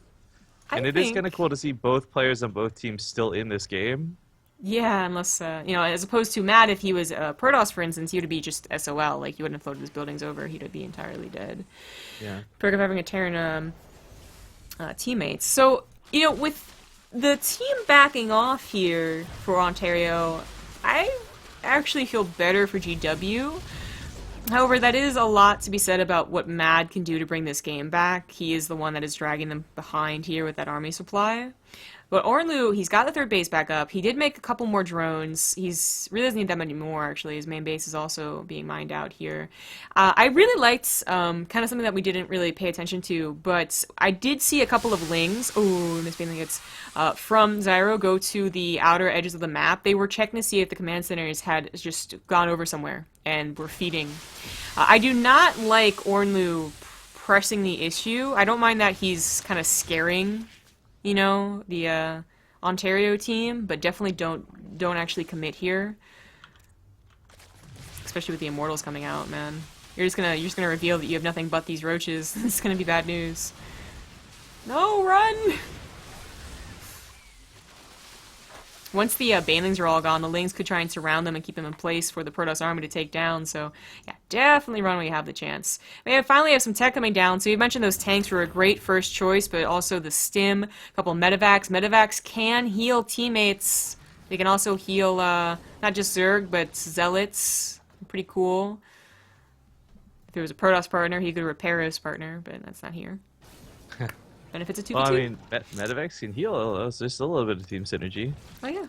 And it is kind of cool to see both players on both teams still in this game. Yeah, unless, you know, as opposed to Mad, if he was Protoss, for instance, he would be just SOL. Like, he wouldn't have floated his buildings over. He would be entirely dead. Yeah. Perk of having a Terran teammates. So, you know, with the team backing off here for Ontario, I actually feel better for GW. However, that is a lot to be said about what Mad can do to bring this game back. He is the one that is dragging them behind here with that army supply. But Ornlu, he's got the 3rd base back up. He did make a couple more drones. He's really doesn't need that many more, actually. His main base is also being mined out here. I really liked kind of something that we didn't really pay attention to, but I did see a couple of lings. Oh, misbehaving hits. From Zyro go to the outer edges of the map. They were checking to see if the command centers had just gone over somewhere and were feeding. I do not like Ornlu pressing the issue. I don't mind that he's kind of scaring, you know, the Ontario team, but definitely don't actually commit here. Especially with the Immortals coming out, man. You're just gonna reveal that you have nothing but these roaches. This is gonna be bad news. No, run! Once the banelings are all gone, the Lings could try and surround them and keep them in place for the Protoss army to take down, so yeah, definitely run when you have the chance. We finally have some tech coming down, so you mentioned those tanks were a great first choice, but also the Stim, a couple medevacs. Medevacs can heal teammates. They can also heal, not just Zerg, but Zealots. Pretty cool. If there was a Protoss partner, he could repair his partner, but that's not here. Benefits of 2v2. Well, I mean, medevacs can heal. There's just a little bit of team synergy. Oh, yeah.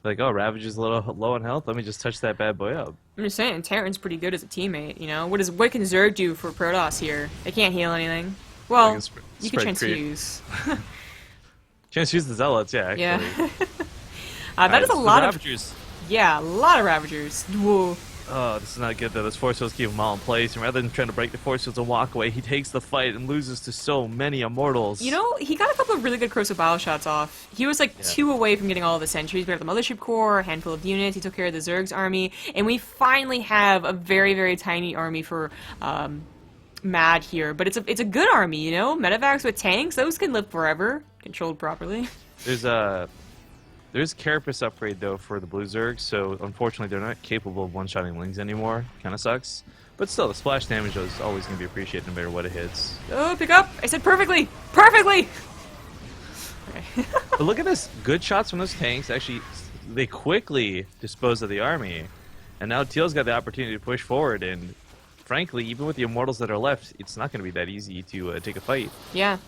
Like, oh, Ravage is a little low on health. Let me just touch that bad boy up. I'm just saying, Terran's pretty good as a teammate, you know? What can Zerg do for Protoss here? They can't heal anything. Well, you can transfuse. Transfuse the Zealots, yeah, actually. Yeah. That is a lot of Yeah, a lot of Ravagers. Whoa. Oh, this is not good though. Those force fields keep him all in place, and rather than trying to break the force fields and walk away, he takes the fight and loses to so many immortals. You know, he got a couple of really good corrosive bile shots off. He was like 2 away from getting all of the sentries. We have the Mothership Corps, a handful of units. He took care of the Zerg's army, and we finally have a very, very tiny army for Mad here. But it's a good army, you know. Medevacs with tanks, those can live forever, controlled properly. There's Carapace upgrade though for the Blue Zerg, so unfortunately they're not capable of one-shotting Lings anymore. Kind of sucks. But still, the splash damage is always going to be appreciated no matter what it hits. Oh, pick up! I said perfectly! Perfectly! Okay. But look at this. Good shots from those tanks. Actually, they quickly dispose of the army. And now Teal's got the opportunity to push forward, and frankly, even with the Immortals that are left, it's not going to be that easy to take a fight. Yeah.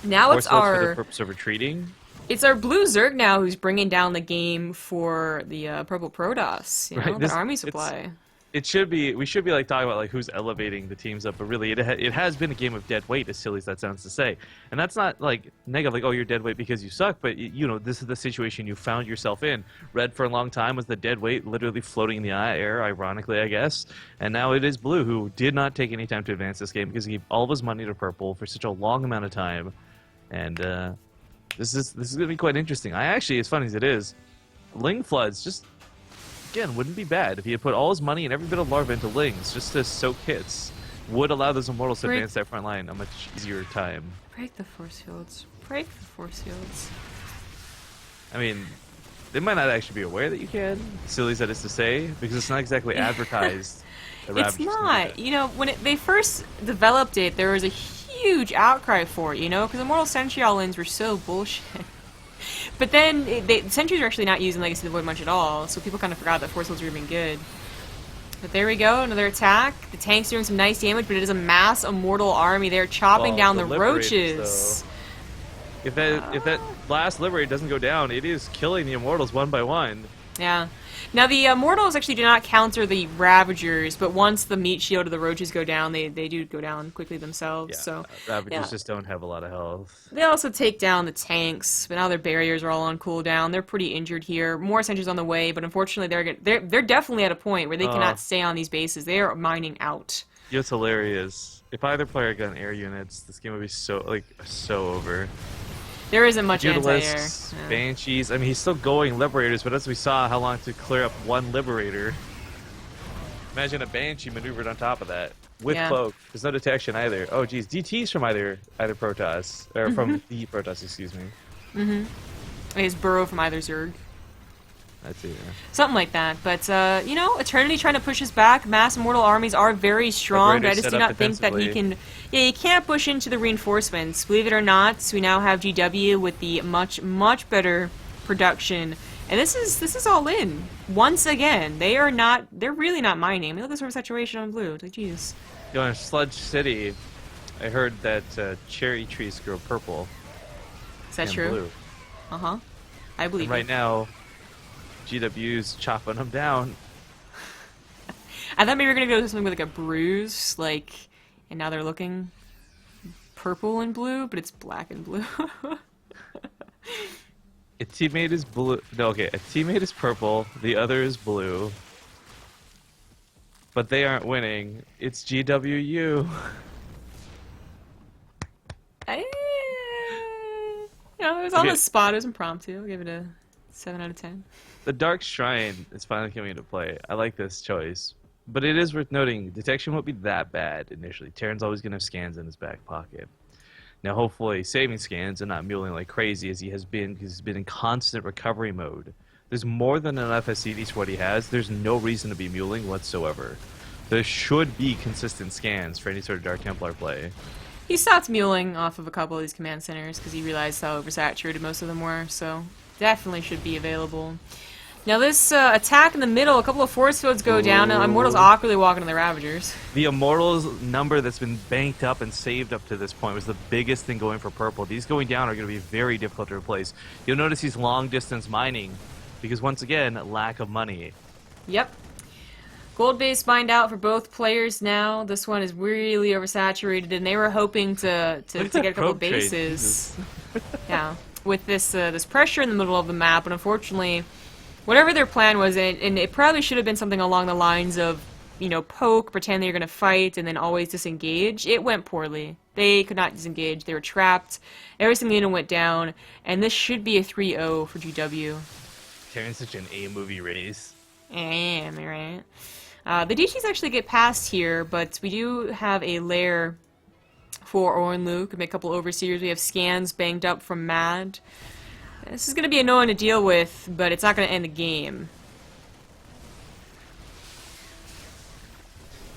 Now it's for the purpose of retreating. It's our blue Zerg now who's bringing down the game for the purple Protoss, you know, Right, the army supply. We should be like talking about like who's elevating the teams up, but really it has been a game of dead weight, as silly as that sounds to say. And that's not like negative, like, oh, you're dead weight because you suck, but you know, this is the situation you found yourself in. Red for a long time was the dead weight, literally floating in the air, ironically, I guess. And now it is blue, who did not take any time to advance this game because he gave all of his money to purple for such a long amount of time. And this is going to be quite interesting. I actually, as funny as it is, Ling Floods just, again, wouldn't be bad if he had put all his money and every bit of larva into Lings just to soak hits. Would allow those Immortals to advance that front line a much easier time. Break the force fields. Break the force fields. I mean, they might not actually be aware that you can, silly as that is to say, because it's not exactly advertised. It's not. You know, when they first developed it, there was a huge outcry for it, you know, because Immortal Sentry All-Ins were so bullshit. But then, Sentries are actually not using Legacy of the Void much at all, so people kind of forgot that Force Fields were even good. But there we go, another attack. The tank's doing some nice damage, but it is a mass Immortal army. They're chopping down the roaches. Though, if that last Liberator doesn't go down, it is killing the Immortals one by one. Yeah. Now, the Immortals actually do not counter the Ravagers, but once the meat shield of the roaches go down, they do go down quickly themselves. Yeah, so Ravagers just don't have a lot of health. They also take down the tanks, but now their barriers are all on cooldown. They're pretty injured here. More sentries on the way, but unfortunately they're definitely at a point where they cannot stay on these bases. They are mining out. You know, it's hilarious. If either player got air units, this game would be so over. There isn't much anti-air. Yeah. Banshees. I mean, he's still going Liberators, but as we saw, how long to clear up one Liberator. Imagine a Banshee maneuvered on top of that with Cloak. There's no detection either. Oh, geez, DTs from either Protoss or from the Protoss, excuse me. Mm-hmm. His burrow from either Zerg. That's it. Yeah. Something like that. But you know, Eternity trying to push us back. Mass Immortal armies are very strong, but I just do not think that he can. Yeah, he can't push into the reinforcements. Believe it or not, we now have GW with the much better production, and this is all in. Once again, they're really not mining. I mean, look at this oversaturation on blue. It's like, jeez. You know, in Sludge City, I heard that cherry trees grow purple. Is that true? Blue. I believe. And right now, GW's chopping them down. I thought maybe we were gonna go to something with like a bruise, like, and now they're looking purple and blue, but it's black and blue. A teammate is blue. No, okay, a teammate is purple. The other is blue. But they aren't winning. It's GWU. You know, it was on the spot. It was impromptu. I'll give it a 7 out of 10. The Dark Shrine is finally coming into play. I like this choice. But it is worth noting, detection won't be that bad initially. Terran's always going to have scans in his back pocket. Now, hopefully, saving scans and not muling like crazy as he has been, because he's been in constant recovery mode. There's more than enough SCDs for what he has. There's no reason to be muling whatsoever. There should be consistent scans for any sort of Dark Templar play. He stopped muling off of a couple of these command centers because he realized how oversaturated most of them were, so definitely should be available. Now this attack in the middle, a couple of force fields go down, and Immortals awkwardly walking to the Ravagers. The Immortals number that's been banked up and saved up to this point was the biggest thing going for purple. These going down are going to be very difficult to replace. You'll notice he's long distance mining because, once again, lack of money. Yep. Gold base mined out for both players now. This one is really oversaturated, and they were hoping to get a couple of bases. Yeah, with this this pressure in the middle of the map, but unfortunately, whatever their plan was, and it probably should have been something along the lines of, poke, pretend they're going to fight, and then always disengage. It went poorly. They could not disengage. They were trapped. Every single unit went down, and this should be a 3-0 for GW. Carrying such an A-movie race. Am I right? The DTs actually get past here, but we do have a lair for Ornlu. Could make a couple overseers. We have scans banged up from Mad. This is going to be annoying to deal with, but it's not going to end the game.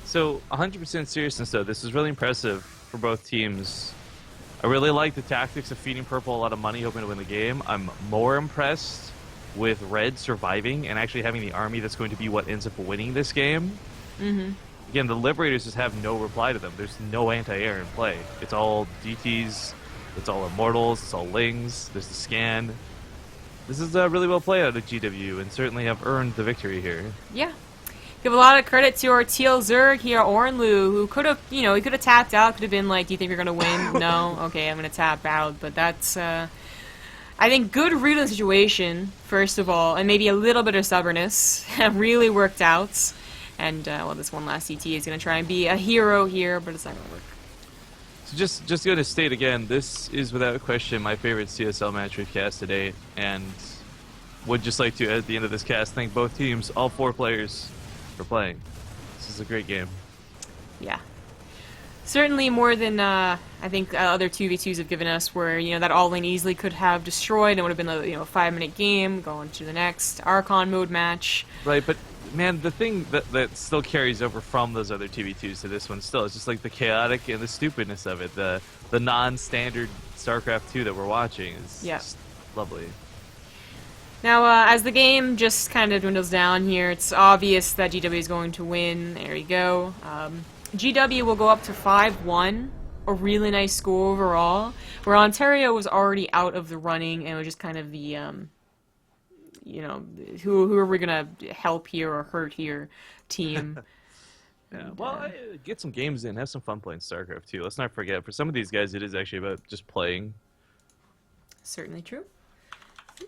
So, 100% seriousness though, this is really impressive for both teams. I really like the tactics of feeding purple a lot of money, hoping to win the game. I'm more impressed with red surviving and actually having the army that's going to be what ends up winning this game. Mm-hmm. Again, the Liberators just have no reply to them. There's no anti-air in play. It's all DTs, it's all Immortals, it's all Lings, there's the scan. This is really well played out of GW and certainly have earned the victory here. Yeah. Give a lot of credit to our Teal Zerg here, Ornlu, who could have, he could have tapped out, could have been like, do you think you're going to win? No? Okay, I'm going to tap out. But that's, I think, good read of the situation, first of all, and maybe a little bit of stubbornness have really worked out. And, well, this one last CT is going to try and be a hero here, but it's not going to work. So just going to state again, this is without question my favorite CSL match we've cast today, and would just like to, at the end of this cast, thank both teams, all 4 players, for playing. This is a great game. Yeah. Certainly more than, I think, other 2v2s have given us, where, that all-lane easily could have destroyed, and it would have been a, 5-minute game, going to the next Archon mode match. Right, but, man, the thing that still carries over from those other 2v2s to this one still is just, like, the chaotic and the stupidness of it. The non-standard Starcraft 2 that we're watching is just lovely. Now, as the game just kind of dwindles down here, it's obvious that GW is going to win. There you go. GW will go up to 5-1, a really nice score overall, where Ontario was already out of the running, and it was just kind of the, who are we going to help here or hurt here team. Yeah, well, get some games in, have some fun playing StarCraft too. Let's not forget, for some of these guys, it is actually about just playing. Certainly true.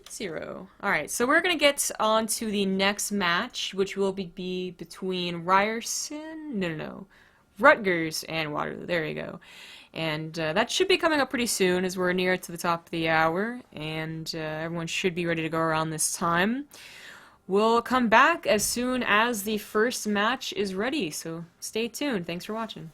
0. Alright, so we're going to get on to the next match, which will be between Ryerson, no, Rutgers and Waterloo. There you go. And that should be coming up pretty soon, as we're near to the top of the hour, and everyone should be ready to go around this time. We'll come back as soon as the first match is ready, so stay tuned. Thanks for watching.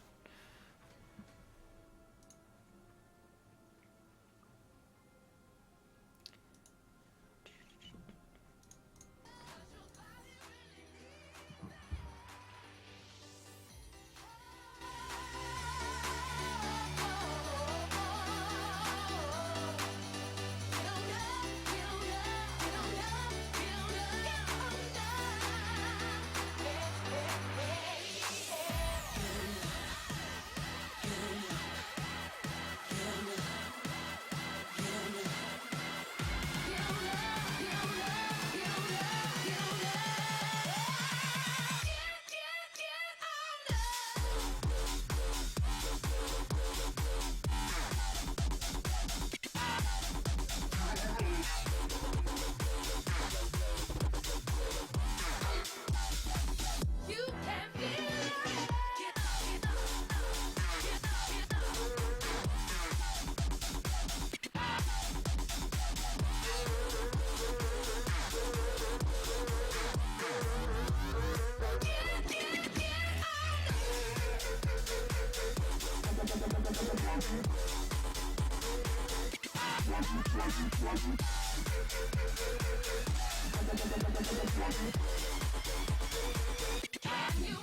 You